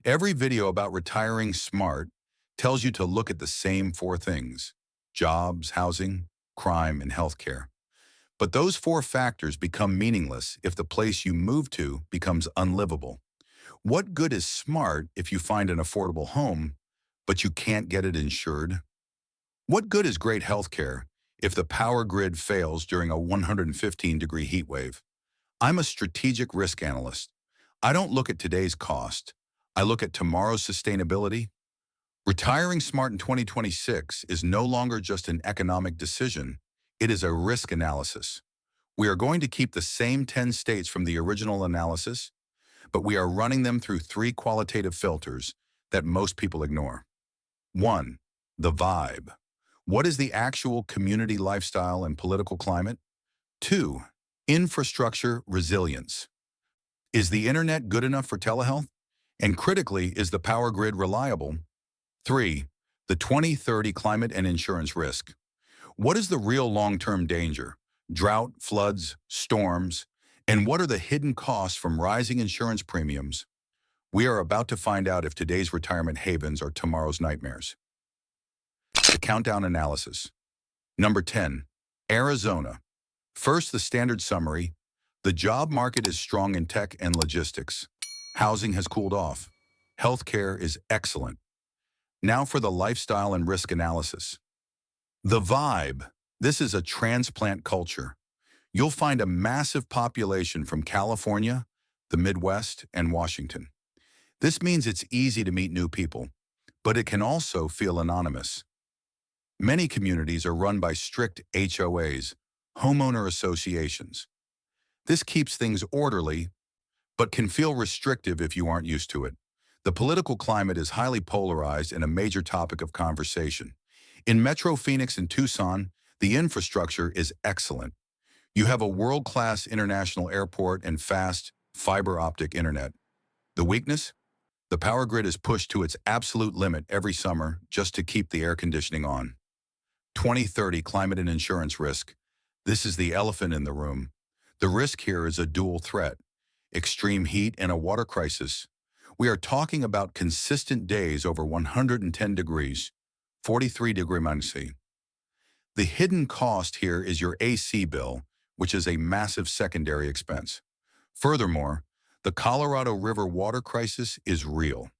Every video about retiring smart tells you to look at the same four things: jobs, housing, crime, and healthcare. But those four factors become meaningless if the place you move to becomes unlivable. What good is smart if you find an affordable home, but you can't get it insured? What good is great healthcare if the power grid fails during a 115-degree heat wave? I'm a strategic risk analyst. I don't look at today's cost. I look at tomorrow's sustainability. Retiring smart in 2026 is no longer just an economic decision. It is a risk analysis. We are going to keep the same 10 states from the original analysis, but we are running them through three qualitative filters that most people ignore. 1. The vibe. What is the actual community lifestyle and political climate? 2. Infrastructure resilience. Is the internet good enough for telehealth? And critically, is the power grid reliable? 3. The 2030 climate and insurance risk. What is the real long-term danger? Drought, floods, storms, and what are the hidden costs from rising insurance premiums? We are about to find out if today's retirement havens are tomorrow's nightmares. The countdown analysis. Number 10, Arizona. First, the standard summary. The job market is strong in tech and logistics. Housing has cooled off. Healthcare is excellent. Now for the lifestyle and risk analysis. The vibe. This is a transplant culture. You'll find a massive population from California, the Midwest, and Washington. This means it's easy to meet new people, but it can also feel anonymous. Many communities are run by strict HOAs, homeowner associations. This keeps things orderly, but can feel restrictive if you aren't used to it. The political climate is highly polarized and a major topic of conversation. In Metro Phoenix and Tucson, the infrastructure is excellent. You have a world-class international airport and fast fiber optic internet. The weakness? The power grid is pushed to its absolute limit every summer just to keep the air conditioning on. 2030 climate and insurance risk. This is the elephant in the room. The risk here is a dual threat: extreme heat and a water crisis. We are talking about consistent days over 110 degrees, 43-degree minus C. The hidden cost here is your AC bill, which is a massive secondary expense. Furthermore, the Colorado River water crisis is real.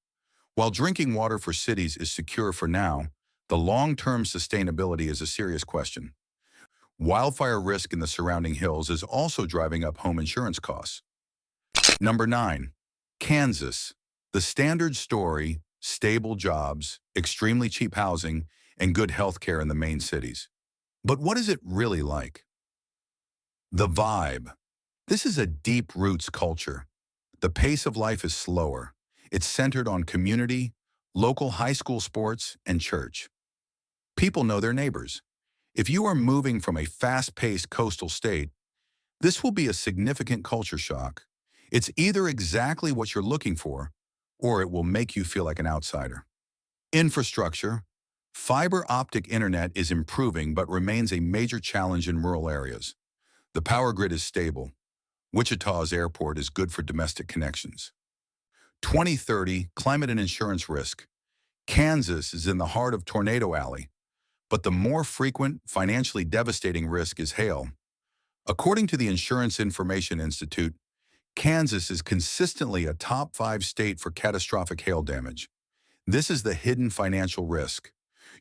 While drinking water for cities is secure for now, the long-term sustainability is a serious question. Wildfire risk in the surrounding hills is also driving up home insurance costs. Number 9, Kansas. The standard story: stable jobs, extremely cheap housing, and good health care in the main cities. But what is it really like? The vibe. This is a deep roots culture. The pace of life is slower. It's centered on community, local high school sports, and church. People know their neighbors. If you are moving from a fast-paced coastal state, this will be a significant culture shock. It's either exactly what you're looking for, or it will make you feel like an outsider. Infrastructure. Fiber optic internet is improving but remains a major challenge in rural areas. The power grid is stable. Wichita's airport is good for domestic connections. 2030 climate and insurance risk. Kansas is in the heart of Tornado Alley, but the more frequent, financially devastating risk is hail. According to the Insurance Information Institute, Kansas is consistently a top 5 state for catastrophic hail damage. This is the hidden financial risk.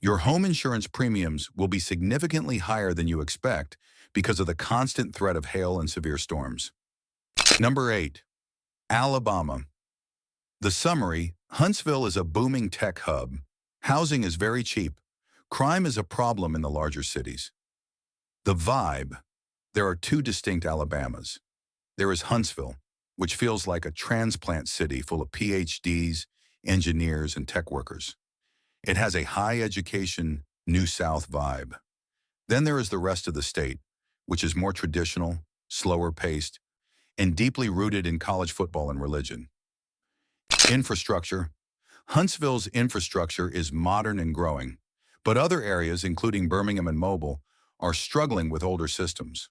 Your home insurance premiums will be significantly higher than you expect because of the constant threat of hail and severe storms. Number 8, Alabama. The summary: Huntsville is a booming tech hub. Housing is very cheap. Crime is a problem in the larger cities. The vibe. There are two distinct Alabamas. There is Huntsville, which feels like a transplant city full of PhDs, engineers, and tech workers. It has a high education, New South vibe. Then there is the rest of the state, which is more traditional, slower paced, and deeply rooted in college football and religion. Infrastructure. Huntsville's infrastructure is modern and growing, but other areas, including Birmingham and Mobile, are struggling with older systems.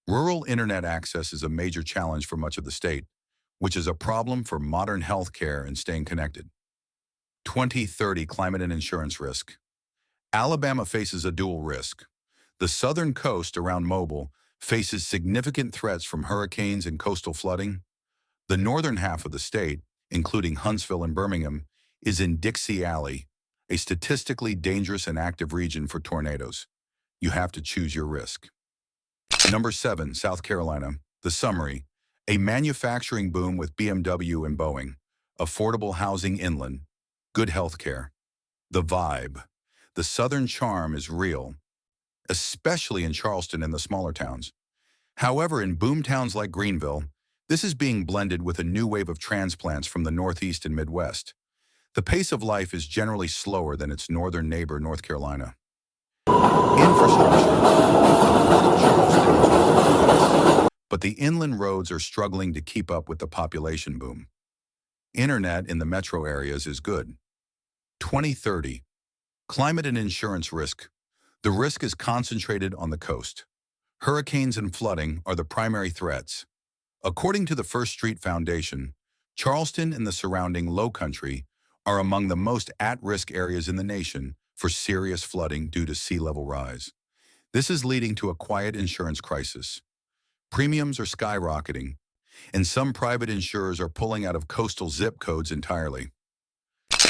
Rural internet access is a major challenge for much of the state, which is a problem for modern healthcare and staying connected. 2030 climate and insurance risk. Alabama faces a dual risk. The southern coast around Mobile faces significant threats from hurricanes and coastal flooding. The northern half of the state, including Huntsville and Birmingham, is in Dixie Alley, a statistically dangerous and active region for tornadoes. You have to choose your risk. Number 7, South Carolina. The summary: a manufacturing boom with BMW and Boeing, affordable housing inland, good health care. The vibe: the southern charm is real, especially in Charleston and the smaller towns. However, in boom towns like Greenville, this is being blended with a new wave of transplants from the Northeast and Midwest. The pace of life is generally slower than its northern neighbor, North Carolina. Infrastructure: the port of Charleston is world-class, but the inland roads are struggling to keep up with the population boom. Internet in the metro areas is good. 2030. Climate and insurance risk. The risk is concentrated on the coast. Hurricanes and flooding are the primary threats. According to the First Street Foundation, Charleston and the surrounding Low Country are among the most at-risk areas in the nation for serious flooding due to sea level rise. This is leading to a quiet insurance crisis. Premiums are skyrocketing, and some private insurers are pulling out of coastal zip codes entirely.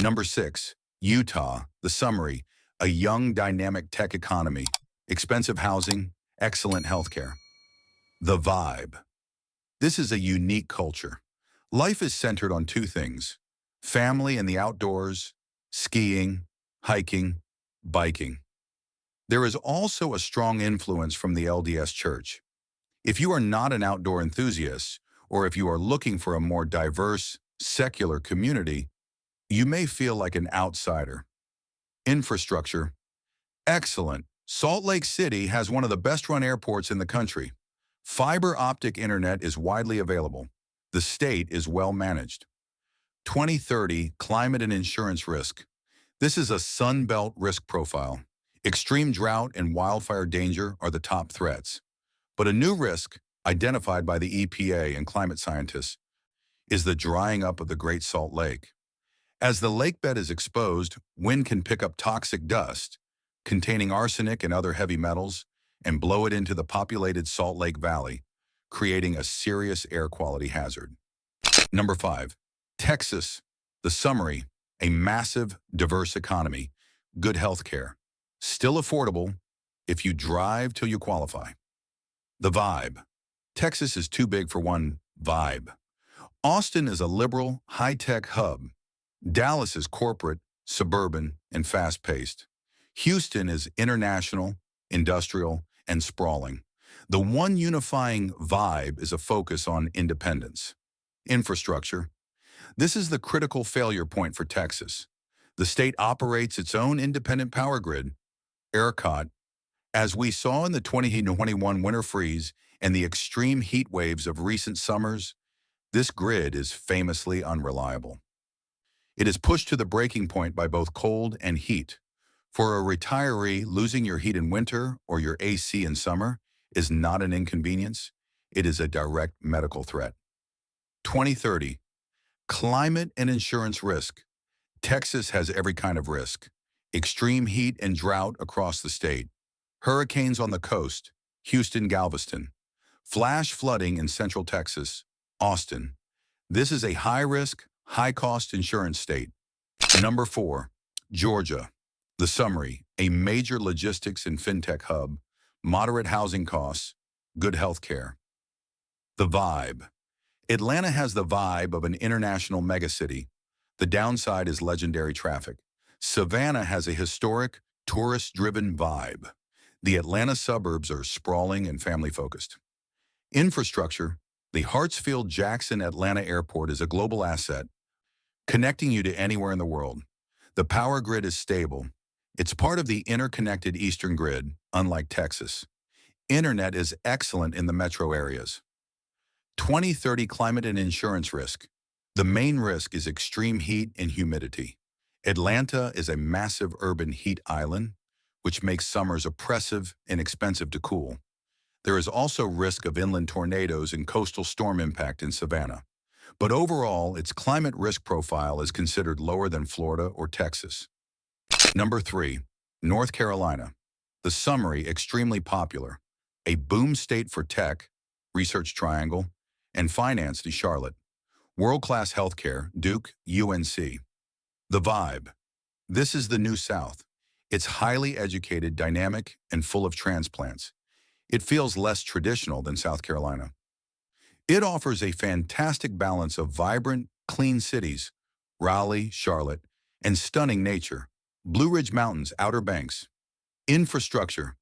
Number 6, Utah. The summary: a young, dynamic tech economy, expensive housing, excellent healthcare. The vibe: this is a unique culture. Life is centered on two things: family and the outdoors, skiing, hiking, biking. There is also a strong influence from the LDS Church. If you are not an outdoor enthusiast, or if you are looking for a more diverse, secular community, you may feel like an outsider. Infrastructure: excellent. Salt Lake City has one of the best-run airports in the country. Fiber optic internet is widely available. The state is well managed. 2030 climate and insurance risk. This is a Sun Belt risk profile. Extreme drought and wildfire danger are the top threats. But a new risk, identified by the EPA and climate scientists, is the drying up of the Great Salt Lake. As the lake bed is exposed, wind can pick up toxic dust containing arsenic and other heavy metals and blow it into the populated Salt Lake Valley, creating a serious air quality hazard. Number 5, Texas. The summary: a massive, diverse economy, good health care, still affordable if you drive till you qualify. The vibe: Texas is too big for one vibe. Austin is a liberal, high-tech hub. Dallas is corporate, suburban, and fast-paced. Houston is international, industrial, and sprawling. The one unifying vibe is a focus on independence. Infrastructure: this is the critical failure point for Texas. The state operates its own independent power grid, ERCOT. As we saw in the 2021 winter freeze and the extreme heat waves of recent summers, this grid is famously unreliable. It is pushed to the breaking point by both cold and heat. For a retiree, losing your heat in winter or your AC in summer is not an inconvenience. It is a direct medical threat. 2030. Climate and insurance risk. Texas has every kind of risk. Extreme heat and drought across the state. Hurricanes on the coast, Houston, Galveston. Flash flooding in central Texas, Austin. This is a high-risk, high-cost insurance state. Number 4, Georgia. The summary: a major logistics and fintech hub, moderate housing costs, good health care. The vibe: Atlanta has the vibe of an international megacity. The downside is legendary traffic. Savannah has a historic, tourist-driven vibe. The Atlanta suburbs are sprawling and family-focused. Infrastructure: the Hartsfield-Jackson Atlanta Airport is a global asset, connecting you to anywhere in the world. The power grid is stable. It's part of the interconnected Eastern Grid, unlike Texas. Internet is excellent in the metro areas. 2030 climate and insurance risk. The main risk is extreme heat and humidity. Atlanta is a massive urban heat island, which makes summers oppressive and expensive to cool. There is also risk of inland tornadoes and coastal storm impact in Savannah. but overall, its climate risk profile is considered lower than Florida or Texas. Number 3, North Carolina. The summary extremely popular. A boom state for tech, Research Triangle, and finance to Charlotte. World-class healthcare, Duke, UNC. The vibe. This is the New South. It's highly educated, dynamic, and full of transplants. It feels less traditional than South Carolina. It offers a fantastic balance of vibrant, clean cities, Raleigh, Charlotte, and stunning nature, Blue Ridge Mountains, Outer Banks. Infrastructure,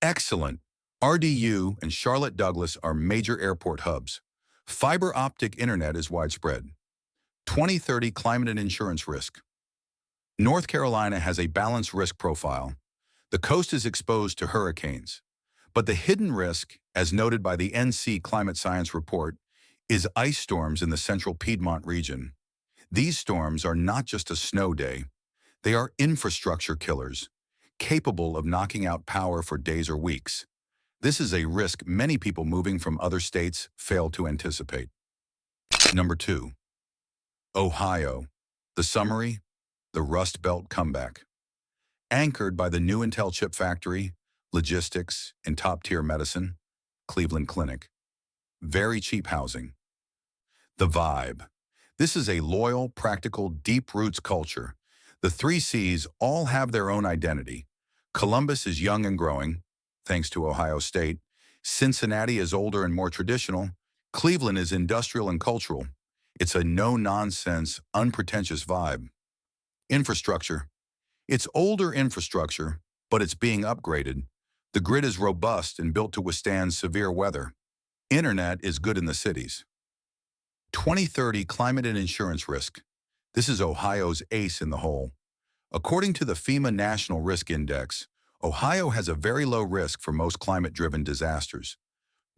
excellent. RDU and Charlotte Douglas are major airport hubs. Fiber optic internet is widespread. 2030 climate and insurance risk. North Carolina has a balanced risk profile. The coast is exposed to hurricanes. But the hidden risk, as noted by the NC Climate Science Report, is ice storms in the central Piedmont region. These storms are not just a snow day. They are infrastructure killers, capable of knocking out power for days or weeks. This is a risk many people moving from other states fail to anticipate. Number 2, Ohio. The summary, the Rust Belt comeback. Anchored by the new Intel chip factory, logistics, and top-tier medicine, Cleveland Clinic. Very cheap housing. The vibe. This is a loyal, practical, deep roots culture. The 3 Cs all have their own identity. Columbus is young and growing, thanks to Ohio State. Cincinnati is older and more traditional. Cleveland is industrial and cultural. It's a no-nonsense, unpretentious vibe. Infrastructure. It's older infrastructure, but it's being upgraded. The grid is robust and built to withstand severe weather. Internet is good in the cities. 2030 climate and insurance risk. This is Ohio's ace in the hole. According to the FEMA National Risk Index, Ohio has a very low risk for most climate-driven disasters.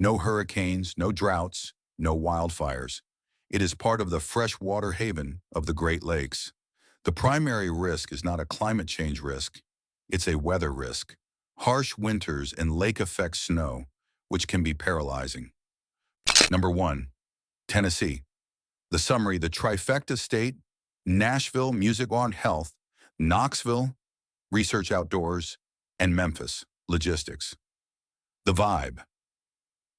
No hurricanes, no droughts, no wildfires. It is part of the freshwater haven of the Great Lakes. The primary risk is not a climate change risk. It's a weather risk. Harsh winters and lake-effect snow, which can be paralyzing. Number 1, Tennessee. The summary, the trifecta state, Nashville, music on health, Knoxville, research outdoors, and Memphis, logistics. The vibe.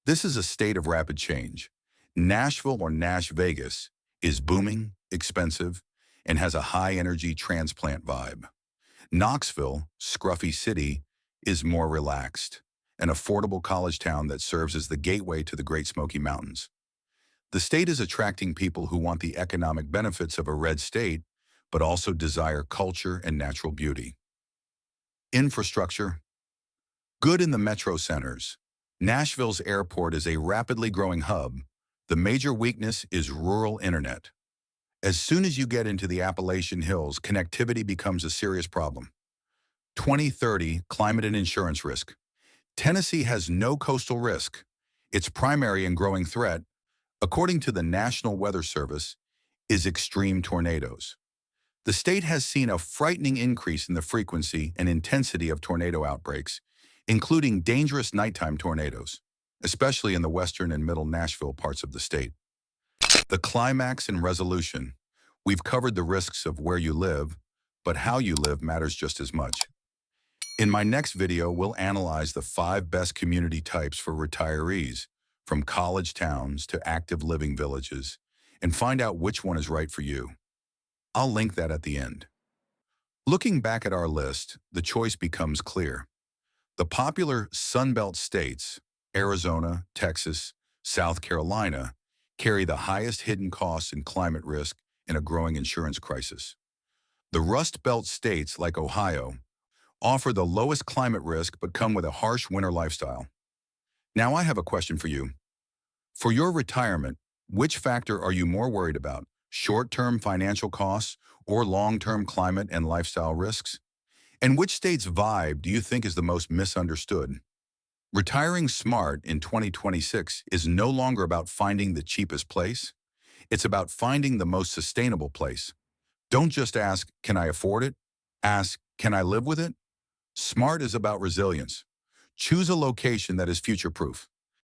This is a state of rapid change. Nashville, or Nash Vegas, is booming, expensive, and has a high-energy transplant vibe. Knoxville, scruffy city, is more relaxed, an affordable college town that serves as the gateway to the Great Smoky Mountains. The state is attracting people who want the economic benefits of a red state, but also desire culture and natural beauty. Infrastructure. Good in the metro centers. Nashville's airport is a rapidly growing hub. The major weakness is rural internet. As soon as you get into the Appalachian Hills, connectivity becomes a serious problem. 2030 climate and insurance risk. Tennessee has no coastal risk. Its primary and growing threat, according to the National Weather Service, is extreme tornadoes. The state has seen a frightening increase in the frequency and intensity of tornado outbreaks, including dangerous nighttime tornadoes, especially in the western and middle Nashville parts of the state. The climax and resolution. We've covered the risks of where you live, but how you live matters just as much. In my next video, we'll analyze the 5 best community types for retirees, from college towns to active living villages, and find out which one is right for you. I'll link that at the end. Looking back at our list, the choice becomes clear. The popular Sunbelt states, Arizona, Texas, South Carolina, carry the highest hidden costs and climate risk in a growing insurance crisis. The Rust Belt states, like Ohio, offer the lowest climate risk but come with a harsh winter lifestyle. Now I have a question for you. For your retirement, which factor are you more worried about? Short-term financial costs or long-term climate and lifestyle risks? And which state's vibe do you think is the most misunderstood? Retiring smart in 2026 is no longer about finding the cheapest place. It's about finding the most sustainable place. Don't just ask, can I afford it? Ask, can I live with it? Smart is about resilience. Choose a location that is future-proof.